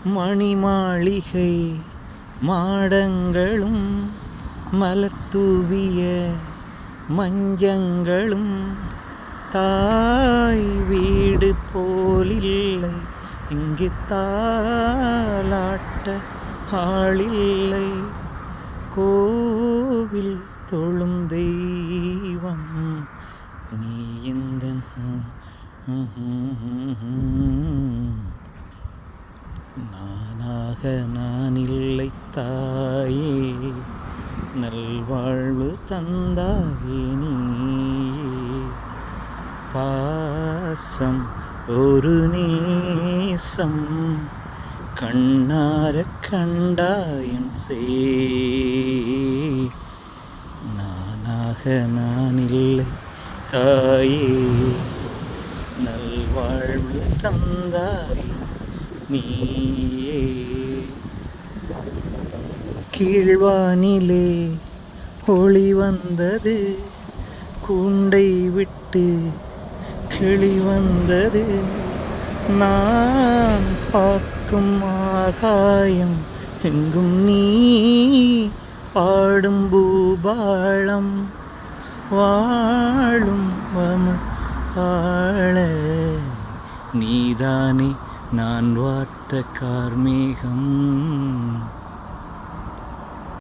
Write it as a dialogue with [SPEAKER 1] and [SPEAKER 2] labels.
[SPEAKER 1] மணிமாளிகை மாடங்களும் மலர்தூவிய மஞ்சங்களும் தாய் வீடு போலில்லை, இங்கு தாலாட்ட ஆளில்லை. கோவில் தொழும் தெய்வம் நீ இந்த நானாக நான் இல்லை தாயே, நல்வாழ்வு தந்தாயே நீயே. பாசம் ஒரு நேசம் கண்ணார கண்டாயன் நானாக நான் இல்லை தாயே, நல்வாழ்வு தந்தாய் நீயே. கீழ்வானிலே ஒளி வந்தது, கூண்டை விட்டு கிளி வந்தது. நான் பார்க்கும் ஆகாயம் எங்கும் நீ பாடும் பூபாளம். வாழும் வாழ நீதானே நான் வார்த்த கார்மேகம்.